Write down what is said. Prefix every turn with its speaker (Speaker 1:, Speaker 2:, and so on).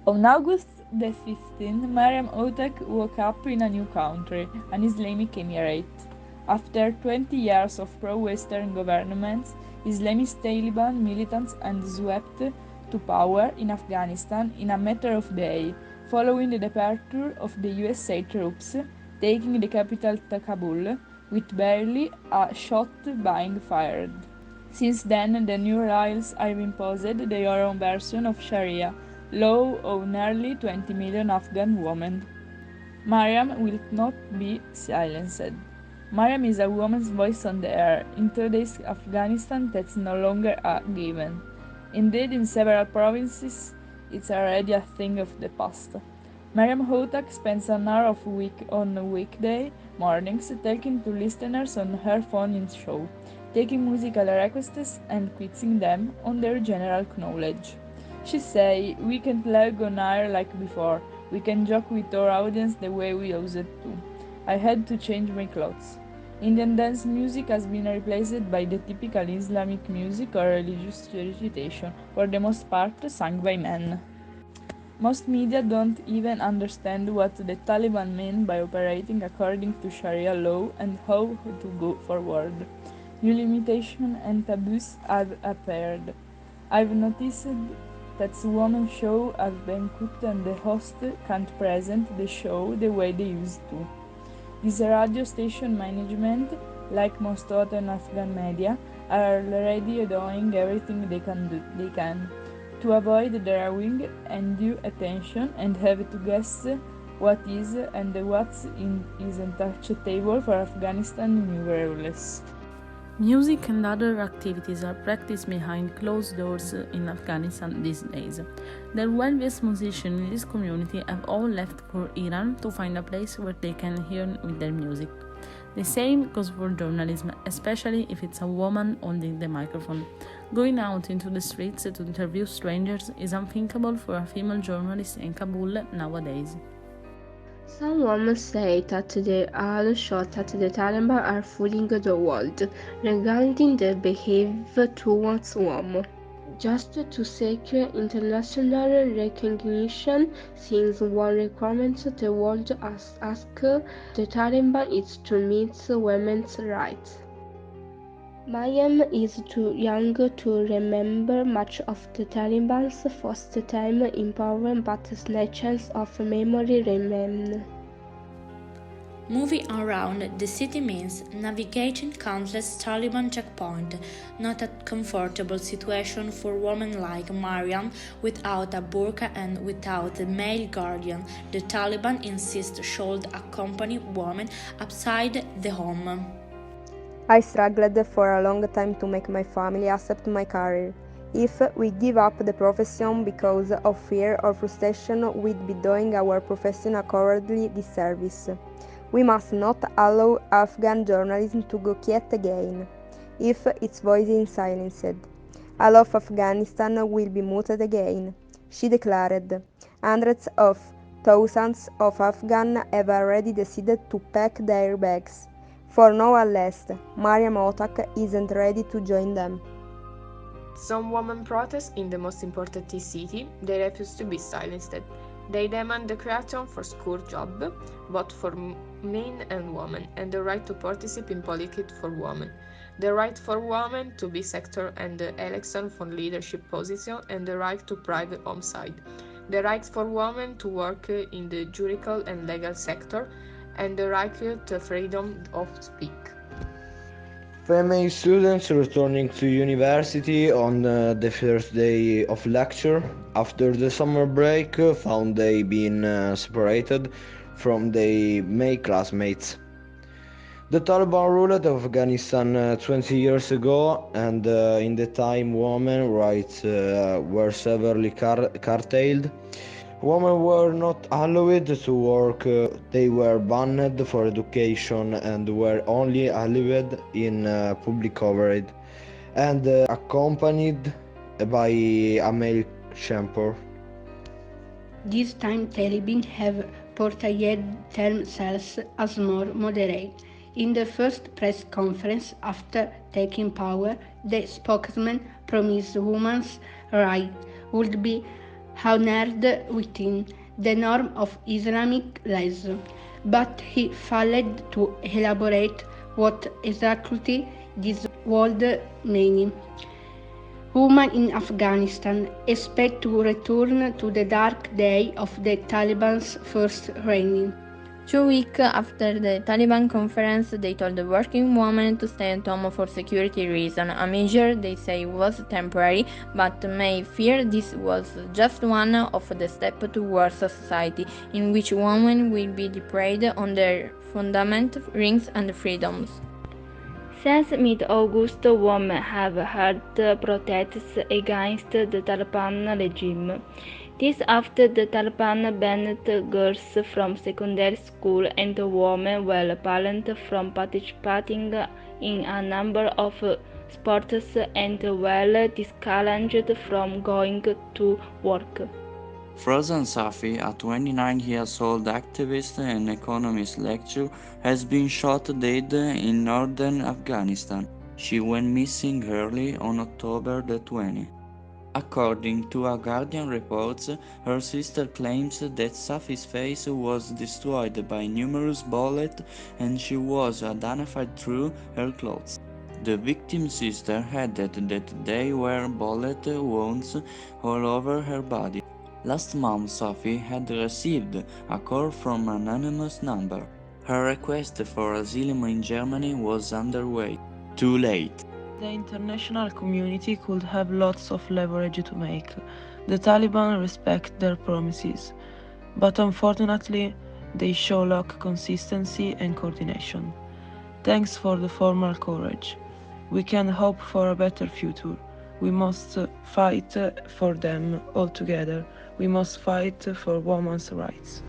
Speaker 1: On August the 15th, Mariam Otak woke up in a new country, an Islamic emirate. After 20 years of pro-Western governments, Islamist Taliban militants and swept to power in Afghanistan in a matter of days, following the departure of the USA troops, taking the capital Kabul, with barely a shot being fired. Since then, the new royals have imposed their own version of Sharia law on nearly 20 million Afghan women. Mariam will not be silenced. Mariam is a woman's voice on the air. In today's Afghanistan, that's no longer a given. Indeed, in several provinces, it's already a thing of the past. Mariam Hotak spends an hour on weekday mornings talking to listeners on her phone-in show, taking musical requests and quizzing them on their general knowledge. She say, "We can't lag on air like before. We can joke with our audience the way we used to. I had to change my clothes." Indian dance music has been replaced by the typical Islamic music or religious recitation, for the most part sung by men. Most media don't even understand what the Taliban mean by operating according to Sharia law and how to go forward. New limitations and taboos have appeared. I've noticed that women show have been cut and the host can't present the show the way they used to. This radio station management, like most other Afghan media, are already doing everything they can to avoid drawing undue attention and have to guess what is and what isn't acceptable for Afghanistan new rules.
Speaker 2: Music and other activities are practiced behind closed doors in Afghanistan these days. The wealthiest musicians in this community have all left for Iran to find a place where they can hear with their music. The same goes for journalism, especially if it's a woman holding the microphone. Going out into the streets to interview strangers is unthinkable for a female journalist in Kabul nowadays.
Speaker 3: Some women say that they are sure that the Talebani are fooling the world regarding their behavior towards women. Just to secure international recognition, since one requirement the world asks the Talebani is to meet women's rights. Mayam is too young to remember much of the Taliban's first time in power, but snatches of memory remain.
Speaker 4: Moving around the city means navigating countless Taliban checkpoints, not a comfortable situation for women like Mariam without a burqa and without a male guardian. The Taliban insist should accompany women outside the home.
Speaker 5: I struggled for a long time to make my family accept my career. If we give up the profession because of fear or frustration, we'd be doing our profession a cowardly disservice. We must not allow Afghan journalism to go quiet again, if its voice is silenced. All of Afghanistan will be muted again, she declared. Hundreds of thousands of Afghans have already decided to pack their bags. For no one less, Mariam Otak isn't ready to join them.
Speaker 6: Some women protest in the most important city. They refuse to be silenced. They demand the creation for school jobs, both for men and women, and the right to participate in politics for women. The right for women to be sector and election for leadership position, and the right to private homicide. The right for women to work in the judicial and legal sector, and the right to freedom of speech.
Speaker 7: Female students returning to university on the first day of lecture after the summer break found they been separated from their male classmates. The Taliban ruled Afghanistan 20 years ago, and in the time women's rights were severely curtailed. Women were not allowed to work, they were banned for education and were only allowed in public coverage and accompanied by a male chaperone.
Speaker 8: This time Taliban have portrayed themselves as more moderate. In the first press conference after taking power, the spokesman promised women's rights would be honored within the norm of Islamic laws, but he failed to elaborate what exactly this would mean. Women in Afghanistan expect to return to the dark day of the Taliban's first reign.
Speaker 5: 2 weeks after the Taliban conference, they told the working women to stay at home for security reasons, a measure they say was temporary, but may fear this was just one of the steps towards a society in which women will be deprived on their fundamental rights and freedoms.
Speaker 9: Since mid-August, women have held protests against the Taliban regime. This after the Taliban banned girls from secondary school and women were banned from participating in a number of sports and were discouraged from going to work.
Speaker 10: Frozen Safi, a 29-year-old activist and economist lecturer, has been shot dead in northern Afghanistan. She went missing early on October the 20th. According to a Guardian reports, her sister claims that Safi's face was destroyed by numerous bullets and she was identified through her clothes. The victim's sister added that there were bullet wounds all over her body. Last month, Safi had received a call from an anonymous number. Her request for asylum in Germany was underway. Too late.
Speaker 2: The international community could have lots of leverage to make. The Taliban respect their promises, but unfortunately, they show lack consistency and coordination. Thanks for the formal courage. We can hope for a better future. We must fight for them all together. We must fight for women's rights.